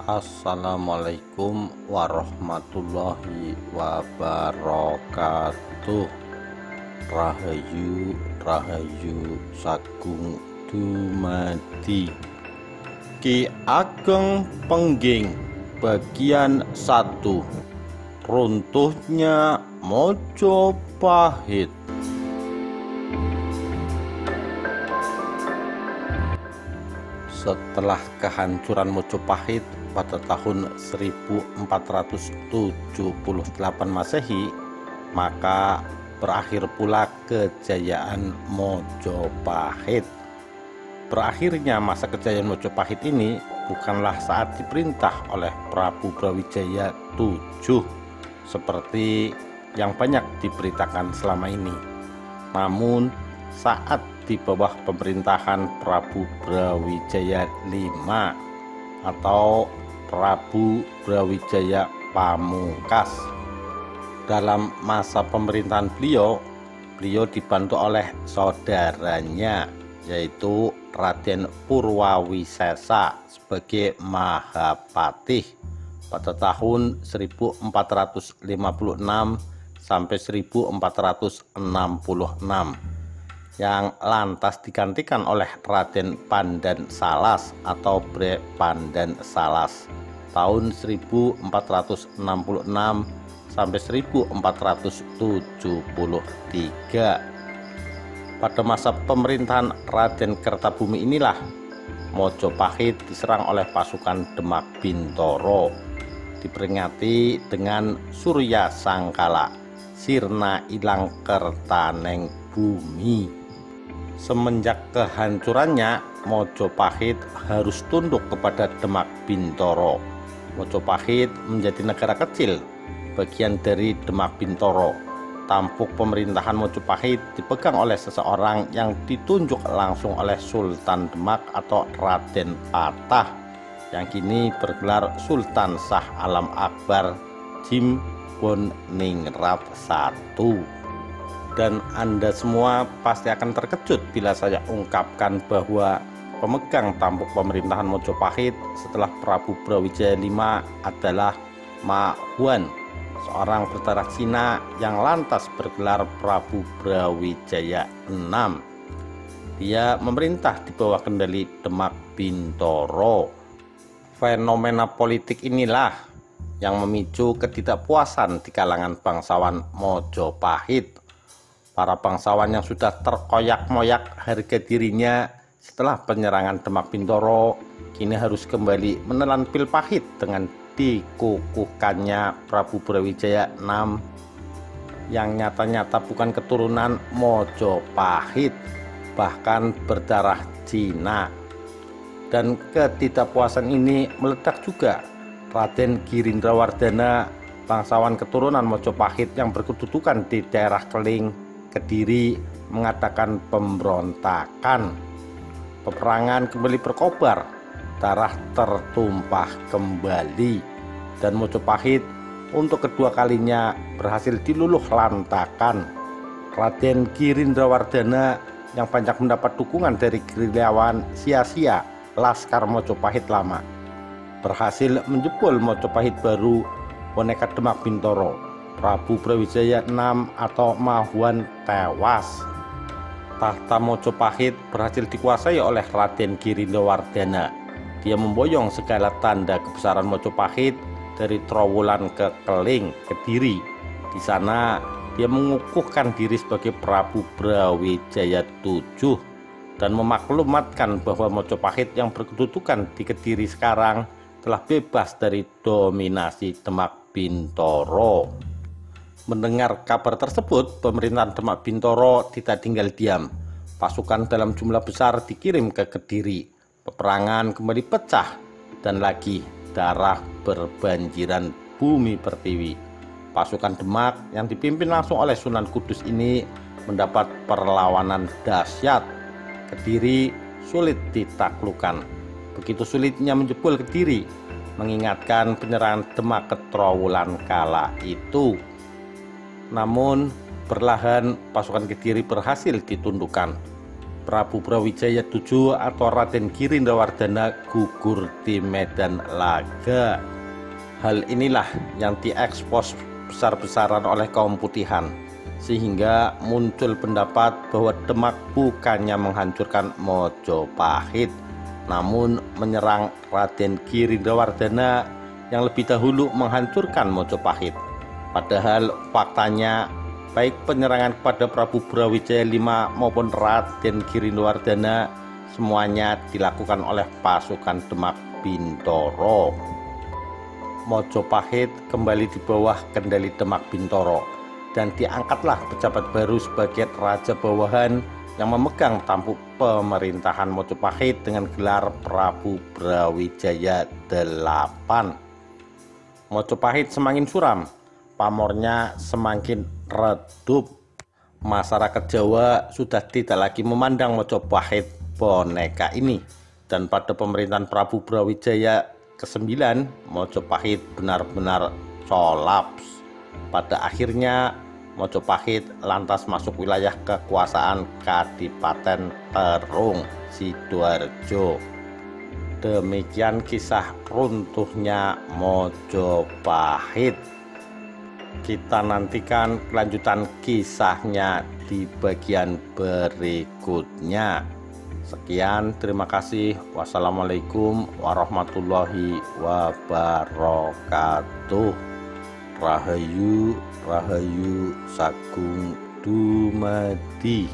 Assalamualaikum warahmatullahi wabarakatuh. Rahayu Rahayu Sagung Dumadi. Ki Ageng Pengging bagian 1. Runtuhnya Mojopahit. Setelah kehancuran Mojopahit pada tahun 1478 Masehi, maka berakhir pula kejayaan Mojopahit. Berakhirnya masa kejayaan Mojopahit ini bukanlah saat diperintah oleh Prabu Brawijaya VII seperti yang banyak diberitakan selama ini, namun saat di bawah pemerintahan Prabu Brawijaya V atau Prabu Brawijaya Pamungkas. Dalam masa pemerintahan beliau dibantu oleh saudaranya, yaitu Raden Purwawisesa sebagai Mahapatih pada tahun 1456 sampai 1466, yang lantas digantikan oleh Raden Pandan Salas atau Bre Pandan Salas tahun 1466 sampai 1473. Pada masa pemerintahan Raden Kertabumi inilah Mojopahit diserang oleh pasukan Demak Bintoro, diperingati dengan Surya Sangkala, sirna ilang kertaneng bumi. Semenjak kehancurannya, Mojopahit harus tunduk kepada Demak Bintoro. Mojopahit menjadi negara kecil, bagian dari Demak Bintoro. Tampuk pemerintahan Mojopahit dipegang oleh seseorang yang ditunjuk langsung oleh Sultan Demak atau Raden Patah, yang kini bergelar Sultan Shah Alam Akbar Jimboningrat I. Dan Anda semua pasti akan terkejut bila saya ungkapkan bahwa pemegang tampuk pemerintahan Mojopahit setelah Prabu Brawijaya V adalah Ma Huan, seorang berdarah Cina yang lantas bergelar Prabu Brawijaya VI. Dia memerintah di bawah kendali Demak Bintoro. Fenomena politik inilah yang memicu ketidakpuasan di kalangan bangsawan Mojopahit. Para bangsawan yang sudah terkoyak-moyak harga dirinya setelah penyerangan Demak Bintoro kini harus kembali menelan pil pahit dengan dikukuhkannya Prabu Brawijaya VI yang nyata-nyata bukan keturunan Mojopahit, bahkan berdarah Cina. Dan ketidakpuasan ini meledak juga Raden Girindrawardhana, bangsawan keturunan Mojopahit yang berkedudukan di daerah Keling, Kediri, mengadakan pemberontakan. Peperangan kembali berkobar, darah tertumpah kembali, dan Mojopahit untuk kedua kalinya berhasil diluluh lantakan. Raden Girindrawardhana yang banyak mendapat dukungan dari gerilyawan sia-sia Laskar Mojopahit lama berhasil menjebol Mojopahit baru Boneka Demak Bintoro. Prabu Brawijaya VI atau Ma Huan tewas. Tahta Mojopahit berhasil dikuasai oleh Raden Girindrawardhana. Dia memboyong segala tanda kebesaran Mojopahit dari Trowulan ke Keling, Kediri. Di sana dia mengukuhkan diri sebagai Prabu Brawijaya VII dan memaklumatkan bahwa Mojopahit yang berkedudukan di Kediri sekarang telah bebas dari dominasi Demak Bintoro. Mendengar kabar tersebut, pemerintahan Demak Bintoro tidak tinggal diam. Pasukan dalam jumlah besar dikirim ke Kediri. Peperangan kembali pecah, dan lagi darah berbanjiran bumi pertiwi. Pasukan Demak yang dipimpin langsung oleh Sunan Kudus ini mendapat perlawanan dahsyat. Kediri sulit ditaklukkan. Begitu sulitnya menjebol Kediri, mengingatkan penyerangan Demak ke Trowulan kala itu. Namun perlahan pasukan Kediri berhasil ditundukkan. Prabu Brawijaya VII atau Raden Girindrawardhana gugur di medan laga. Hal inilah yang diekspos besar-besaran oleh kaum putihan, sehingga muncul pendapat bahwa Demak bukannya menghancurkan Mojopahit, namun menyerang Raden Girindrawardhana yang lebih dahulu menghancurkan Mojopahit. Padahal faktanya baik penyerangan kepada Prabu Brawijaya V maupun Raden Girindrawardhana semuanya dilakukan oleh pasukan Demak Bintoro. Mojopahit kembali di bawah kendali Demak Bintoro dan diangkatlah pejabat baru sebagai raja bawahan yang memegang tampuk pemerintahan Mojopahit dengan gelar Prabu Brawijaya VIII. Mojopahit semakin suram, pamornya semakin redup. Masyarakat Jawa sudah tidak lagi memandang Mojopahit boneka ini, dan pada pemerintahan Prabu Brawijaya ke-9 Mojopahit benar-benar kolaps. Pada akhirnya Mojopahit lantas masuk wilayah kekuasaan Kadipaten Terung Sidoarjo. Demikian kisah runtuhnya Mojopahit. Kita nantikan kelanjutan kisahnya di bagian berikutnya. Sekian, terima kasih. Wassalamualaikum warahmatullahi wabarakatuh. Rahayu, Rahayu Sagung Dumadi.